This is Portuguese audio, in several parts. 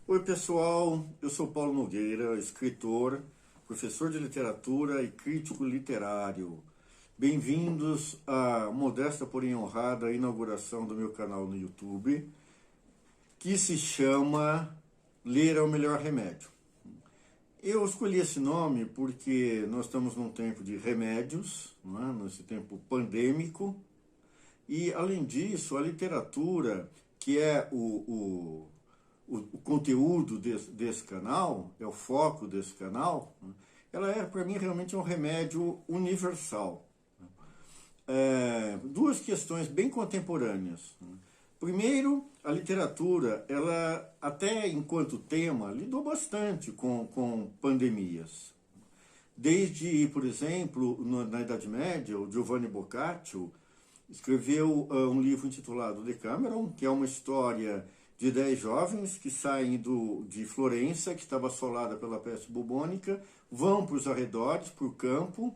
Oi pessoal, eu sou Paulo Nogueira, escritor, professor de literatura e crítico literário. Bem-vindos à modesta porém honrada inauguração do meu canal no YouTube, que se chama Ler é o Melhor Remédio. Eu escolhi esse nome porque nós estamos num tempo de remédios, não é? Nesse tempo pandêmico, e além disso a literatura, que é o conteúdo desse canal, é o foco desse canal, né? Ela é, para mim, realmente um remédio universal. Duas questões bem contemporâneas. Primeiro, a literatura, ela, até enquanto tema, lidou bastante com pandemias. Desde, por exemplo, na Idade Média, o Giovanni Boccaccio escreveu um livro intitulado Decameron, que é uma história de 10 jovens que saem de Florença, que estava assolada pela peste bubônica, vão para os arredores, para o campo,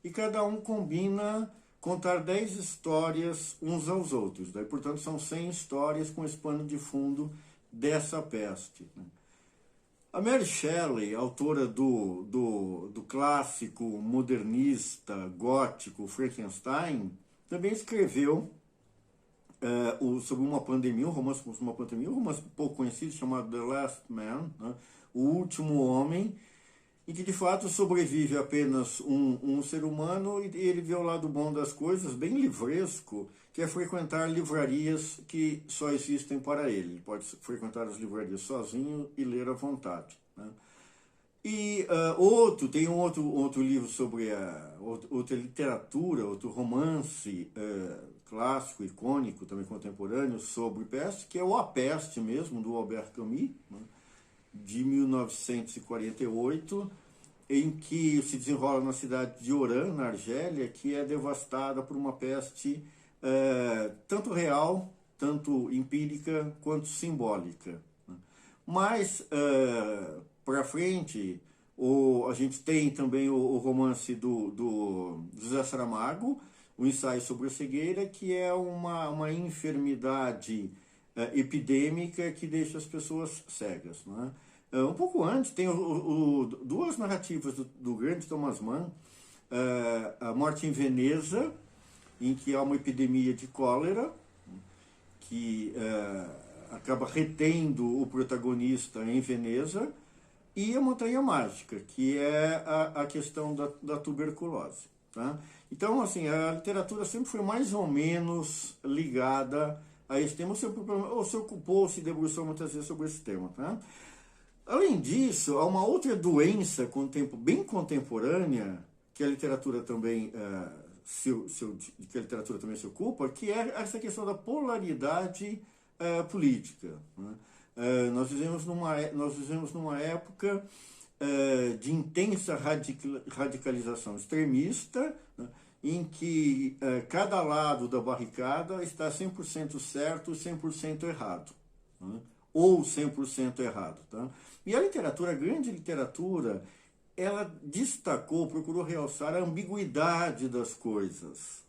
e cada um combina contar 10 histórias uns aos outros. Daí, portanto, são 100 histórias com esse pano de fundo dessa peste. A Mary Shelley, autora do clássico modernista gótico Frankenstein, também escreveu sobre uma pandemia, um romance sobre uma pandemia, um romance pouco conhecido chamado The Last Man, né? O Último Homem, em que de fato sobrevive apenas um ser humano e ele vê o lado bom das coisas, bem livresco, que é frequentar livrarias que só existem para ele. Ele pode frequentar as livrarias sozinho e ler à vontade, né? E tem um outro livro sobre outra literatura, outro romance clássico, icônico, também contemporâneo, sobre peste, que é o A Peste mesmo, do Albert Camus, né, de 1948, em que se desenrola na cidade de Oran, na Argélia, que é devastada por uma peste tanto real, tanto empírica, quanto simbólica, né. Mas, para frente, a gente tem também o romance do José Saramago, o Ensaio sobre a Cegueira, que é uma enfermidade epidêmica que deixa as pessoas cegas, né? Um pouco antes, tem duas narrativas do grande Thomas Mann, A Morte em Veneza, em que há uma epidemia de cólera, que acaba retendo o protagonista em Veneza, e a Montanha Mágica, que é a questão da tuberculose, tá? Então, assim, a literatura sempre foi mais ou menos ligada a esse tema, ou se ocupou, se debruçou muitas vezes sobre esse tema, tá? Além disso, há uma outra doença bem contemporânea que a literatura também que a literatura também se ocupa, que é essa questão da polaridade política, né? Nós vivemos numa época de intensa radicalização extremista, né, em que cada lado da barricada está 100% certo e 100% errado, né, ou 100% errado. Tá? E a grande literatura, ela procurou realçar a ambiguidade das coisas,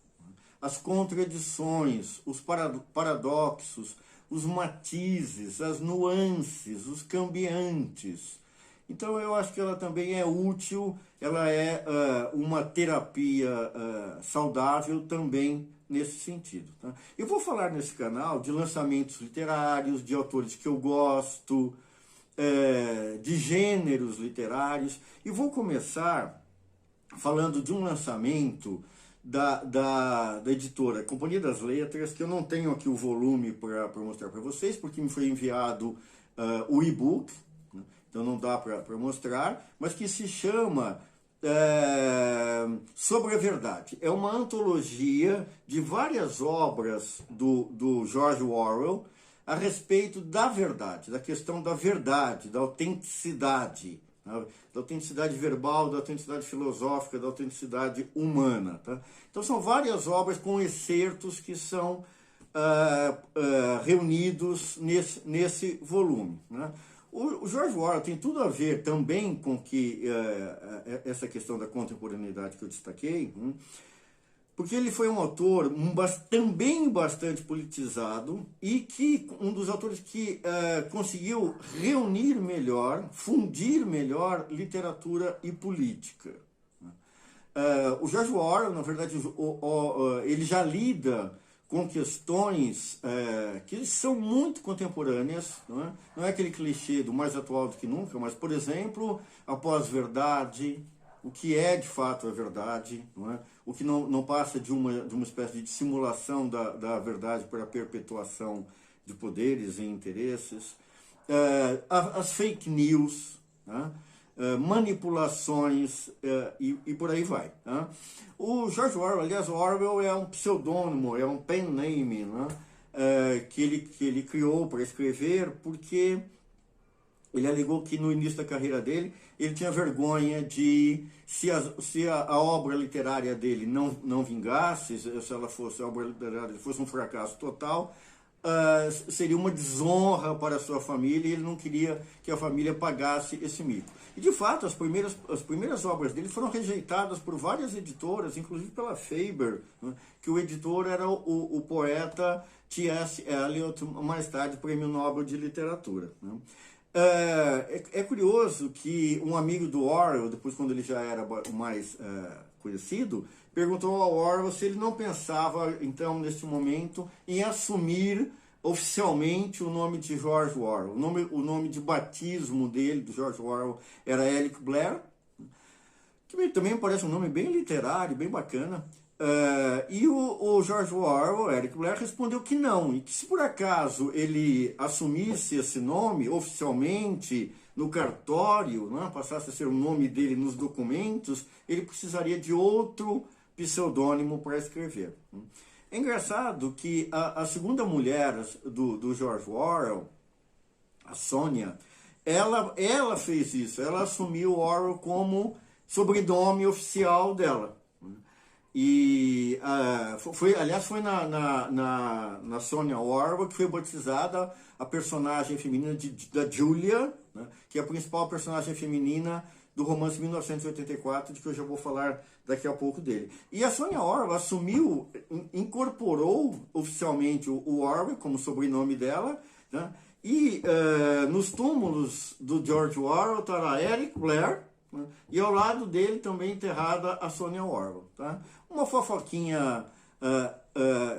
as contradições, os paradoxos, os matizes, as nuances, os cambiantes. Então eu acho que ela também é útil, ela é uma terapia saudável também nesse sentido. Tá? Eu vou falar nesse canal de lançamentos literários, de autores que eu gosto, de gêneros literários, e vou começar falando de um lançamento da editora Companhia das Letras, que eu não tenho aqui o volume para mostrar para vocês, porque me foi enviado o e-book, né? Então não dá para mostrar, mas que se chama Sobre a Verdade. É uma antologia de várias obras do George Orwell a respeito da verdade, da questão da verdade, da autenticidade verbal, da autenticidade filosófica, da autenticidade humana. Tá? Então são várias obras com excertos que são reunidos nesse volume, né? O George Orwell tem tudo a ver também com essa questão da contemporaneidade que eu destaquei, porque ele foi um autor também bastante politizado e que um dos autores que conseguiu reunir melhor, fundir melhor literatura e política. O George Orwell, na verdade, ele já lida com questões que são muito contemporâneas, não é aquele clichê do mais atual do que nunca, mas, por exemplo, a pós-verdade, o que é de fato a verdade, não é? O que não passa de uma espécie de dissimulação da verdade para a perpetuação de poderes e interesses, as fake news, né? Manipulações e por aí vai. Né? O George Orwell, aliás, Orwell é um pseudônimo, é um pen name, né? Que ele criou para escrever porque ele alegou que no início da carreira dele ele tinha vergonha de, se a obra literária dele não vingasse, se a obra literária fosse um fracasso total, seria uma desonra para a sua família e ele não queria que a família pagasse esse mico. E, de fato, as primeiras obras dele foram rejeitadas por várias editoras, inclusive pela Faber, né, que o editor era o poeta T.S. Eliot, mais tarde Prêmio Nobel de Literatura. Né. É curioso que um amigo do Orwell, depois quando ele já era mais conhecido, perguntou ao Orwell se ele não pensava, então, neste momento, em assumir oficialmente o nome de George Orwell. O nome de batismo dele, do George Orwell, era Eric Blair, que também parece um nome bem literário, bem bacana. E o George Orwell, Eric Blair, respondeu que não, e que se por acaso ele assumisse esse nome oficialmente no cartório, né, passasse a ser o nome dele nos documentos, ele precisaria de outro pseudônimo para escrever. É engraçado que a segunda mulher do George Orwell, a Sônia, ela fez isso, ela assumiu Orwell como sobrenome oficial dela. E aliás, foi na Sônia Orwell que foi batizada a personagem feminina da Julia, né, que é a principal personagem feminina do romance 1984, de que eu já vou falar daqui a pouco dele. E a Sônia Orwell incorporou oficialmente o Orwell como sobrenome dela, né, e nos túmulos do George Orwell estará Eric Blair, né, e ao lado dele também enterrada a Sônia Orwell. Tá? Uma fofoquinha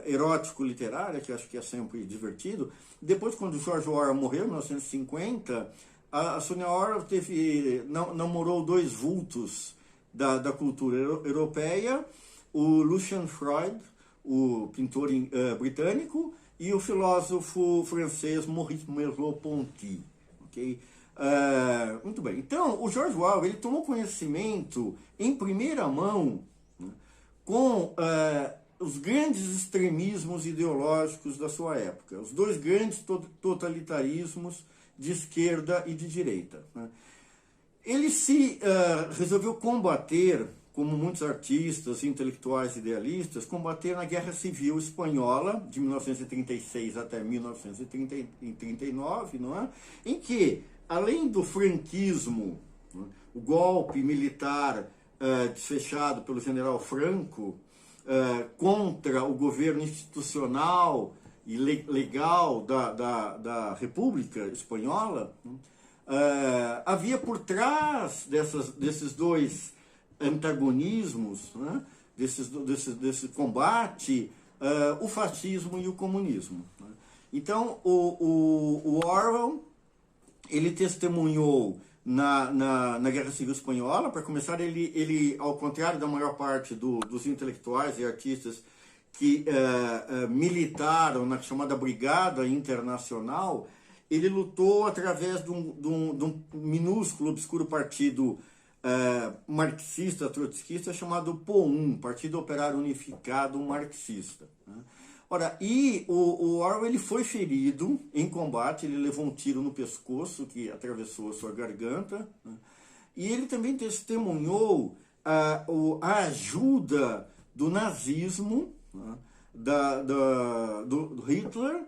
erótico-literária, que eu acho que é sempre divertido. Depois, quando o George Orwell morreu, em 1950, a Sônia Orwell namorou dois vultos da cultura europeia, o Lucian Freud, o pintor britânico, e o filósofo francês Maurice Merleau-Ponty. Okay? Muito bem. Então, o George Orwell ele tomou conhecimento em primeira mão, né, com os grandes extremismos ideológicos da sua época, os dois grandes totalitarismos de esquerda e de direita. Né. Ele resolveu combater, como muitos artistas, intelectuais, idealistas, combater na Guerra Civil Espanhola, de 1936 até 1939, não é? Em que, além do franquismo, né, o golpe militar desfechado pelo general Franco contra o governo institucional e legal da República Espanhola, né, havia por trás desses dois antagonismos, né, desse combate, o fascismo e o comunismo. Né. Então, o Orwell ele testemunhou na Guerra Civil Espanhola. Para começar, ele, ao contrário da maior parte dos intelectuais e artistas que militaram na chamada Brigada Internacional, ele lutou através de um minúsculo, obscuro partido marxista, trotskista, chamado POUM, Partido Operário Unificado Marxista. Né? Ora, e o Orwell ele foi ferido em combate, ele levou um tiro no pescoço que atravessou a sua garganta, né? E ele também testemunhou a ajuda do nazismo, né, do Hitler,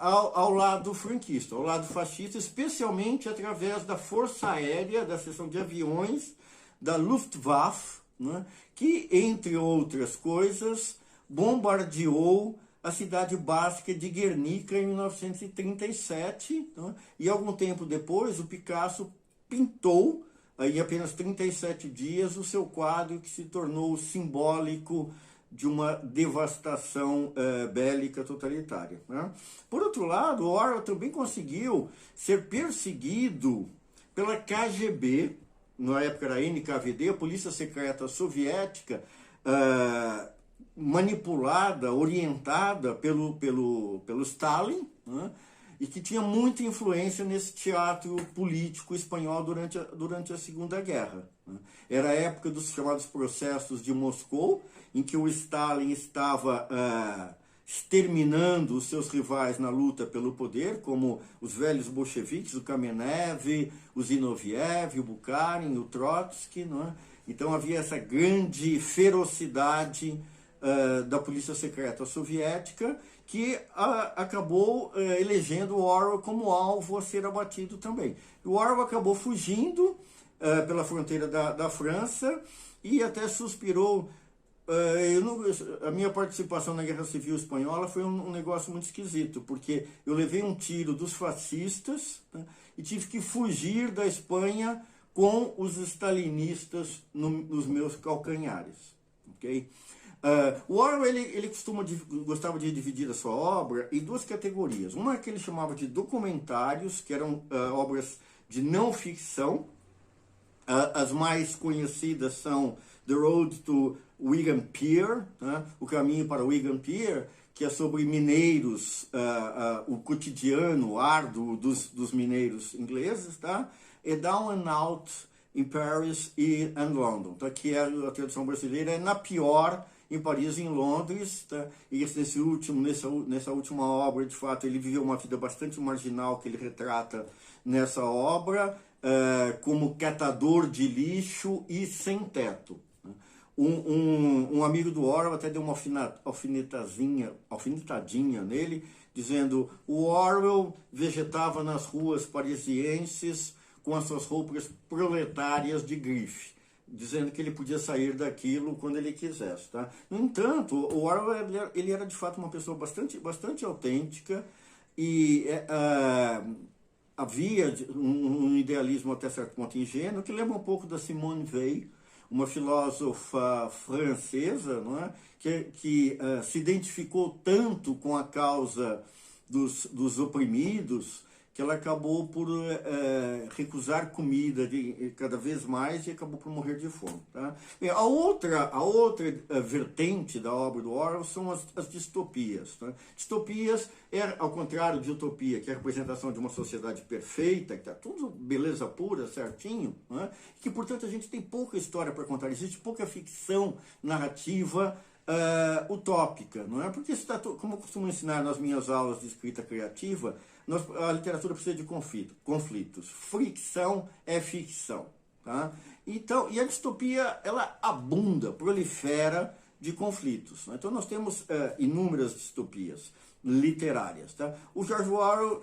ao lado franquista, ao lado fascista, especialmente através da Força Aérea, da seção de aviões da Luftwaffe, né, que, entre outras coisas, bombardeou a cidade básica de Guernica em 1937, né, e algum tempo depois o Picasso pintou, em apenas 37 dias, o seu quadro que se tornou simbólico de uma devastação bélica totalitária, né? Por outro lado, Orwell também conseguiu ser perseguido pela KGB, na época era NKVD, a Polícia Secreta Soviética, manipulada, orientada pelo Stalin, né? E que tinha muita influência nesse teatro político espanhol durante a Segunda Guerra, né? Era a época dos chamados processos de Moscou, em que o Stalin estava exterminando os seus rivais na luta pelo poder, como os velhos bolcheviques, o Kamenev, o Zinoviev, o Bukharin, o Trotsky, né? Então havia essa grande ferocidade da polícia secreta soviética, que acabou elegendo Orwell como alvo a ser abatido também. O Orwell acabou fugindo pela fronteira da França e até suspirou. A minha participação na Guerra Civil Espanhola foi um negócio muito esquisito, porque eu levei um tiro dos fascistas, né, e tive que fugir da Espanha com os stalinistas nos meus calcanhares. Okay? O Orwell ele gostava de dividir a sua obra em duas categorias. Uma que ele chamava de documentários, que eram obras de não ficção. As mais conhecidas são The Road to Wigan Pier, né? O Caminho para Wigan Pier, que é sobre mineiros, o cotidiano árduo dos mineiros ingleses, tá? E Down and Out in Paris and London, tá? Que é a tradução brasileira, é Na Pior, em Paris e em Londres, tá? E nessa última obra, de fato, ele viveu uma vida bastante marginal, que ele retrata nessa obra, como catador de lixo e sem teto. Um amigo do Orwell até deu uma alfinetadinha nele, dizendo: o Orwell vegetava nas ruas parisienses com as suas roupas proletárias de grife, dizendo que ele podia sair daquilo quando ele quisesse. Tá? No entanto, o Orwell ele era de fato uma pessoa bastante autêntica, e havia um idealismo até certo ponto ingênuo, que lembra um pouco da Simone Weil, uma filósofa francesa, não é? que se identificou tanto com a causa dos oprimidos, que ela acabou por recusar comida cada vez mais e acabou por morrer de fome. Tá? E a outra vertente da obra do Orwell são as distopias. Tá? Distopias ao contrário de utopia, que é a representação de uma sociedade perfeita, que está tudo beleza pura, certinho, né? Que, portanto, a gente tem pouca história para contar, existe pouca ficção narrativa utópica, não é? Porque como eu costumo ensinar nas minhas aulas de escrita criativa, a literatura precisa de conflitos. Fricção é ficção, tá? Então, e a distopia, ela abunda, prolifera de conflitos, né? Então nós temos inúmeras distopias literárias, tá? O George Orwell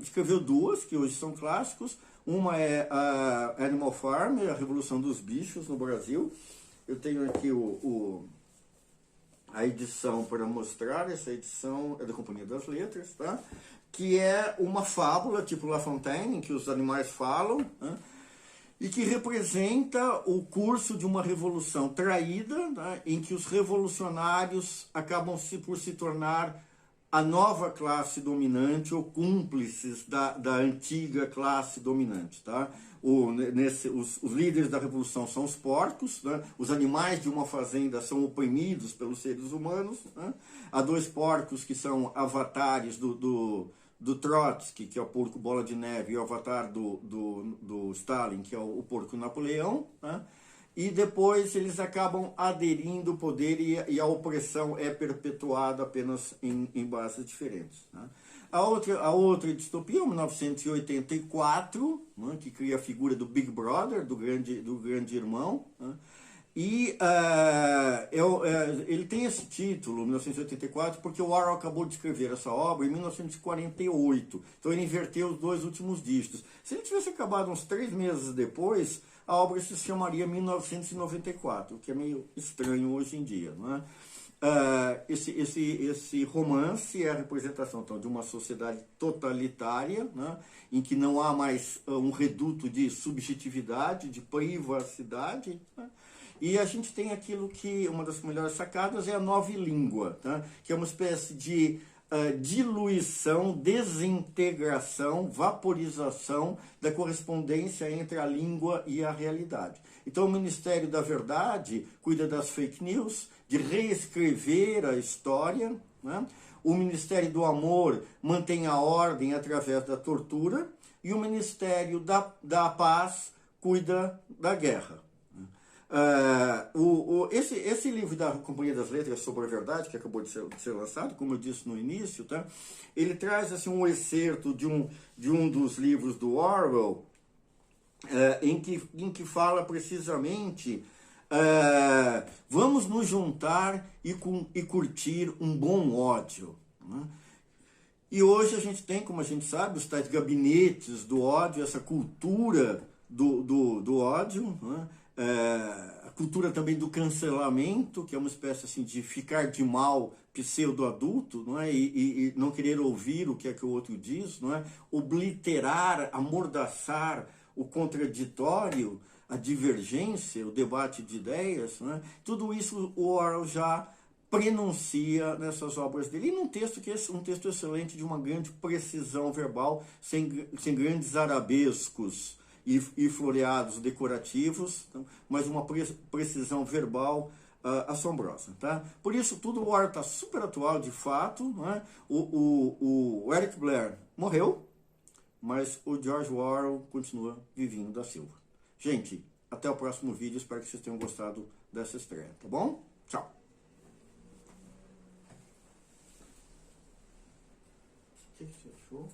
escreveu duas, que hoje são clássicos. Uma é a Animal Farm, a Revolução dos Bichos no Brasil. Eu tenho aqui a edição para mostrar. Essa edição é da Companhia das Letras, tá? Que é uma fábula, tipo La Fontaine, em que os animais falam, né? E que representa o curso de uma revolução traída, né? Em que os revolucionários acabam por se tornar a nova classe dominante ou cúmplices da antiga classe dominante. Tá? Os líderes da revolução são os porcos, né? Os animais de uma fazenda são oprimidos pelos seres humanos. Né? Há dois porcos que são avatares do Trotsky, que é o porco bola de neve, e o avatar do Stalin, que é o porco Napoleão, né? E depois eles acabam aderindo ao poder e a opressão é perpetuada apenas em bases diferentes. Né? A outra distopia, 1984, né, que cria a figura do Big Brother, do grande irmão, né? E ele tem esse título, 1984, porque o Orwell acabou de escrever essa obra em 1948. Então ele inverteu os dois últimos dígitos. Se ele tivesse acabado uns 3 meses depois, a obra se chamaria 1994, o que é meio estranho hoje em dia, não é? Esse romance é a representação então, de uma sociedade totalitária, né, em que não há mais um reduto de subjetividade, de privacidade, né, e a gente tem aquilo que, uma das melhores sacadas é a nova língua, tá, que é uma espécie de diluição, desintegração, vaporização da correspondência entre a língua e a realidade. Então o Ministério da Verdade cuida das fake news, de reescrever a história, né? O Ministério do Amor mantém a ordem através da tortura, e o Ministério da Paz cuida da guerra. Esse livro da Companhia das Letras sobre a Verdade, que acabou de ser lançado, como eu disse no início, tá? Ele traz assim, um excerto de um dos livros do Orwell, em que fala precisamente vamos nos juntar e curtir um bom ódio, né? E hoje a gente tem, como a gente sabe, os tais gabinetes do ódio, essa cultura do ódio, né? A cultura também do cancelamento, que é uma espécie assim, de ficar de mal pseudo-adulto, não é? E não querer ouvir o que é que o outro diz, não é? Obliterar, amordaçar o contraditório, a divergência, o debate de ideias, não é? Tudo isso o Orwell já prenuncia nessas obras dele, e num texto que é um texto excelente, de uma grande precisão verbal, sem grandes arabescos e floreados decorativos, mas uma precisão verbal assombrosa. Tá? Por isso, tudo o Orwell está super atual, de fato. Né? O Eric Blair morreu, mas o George Orwell continua vivinho da Silva. Gente, até o próximo vídeo, espero que vocês tenham gostado dessa estreia, tá bom? Tchau! O que você achou?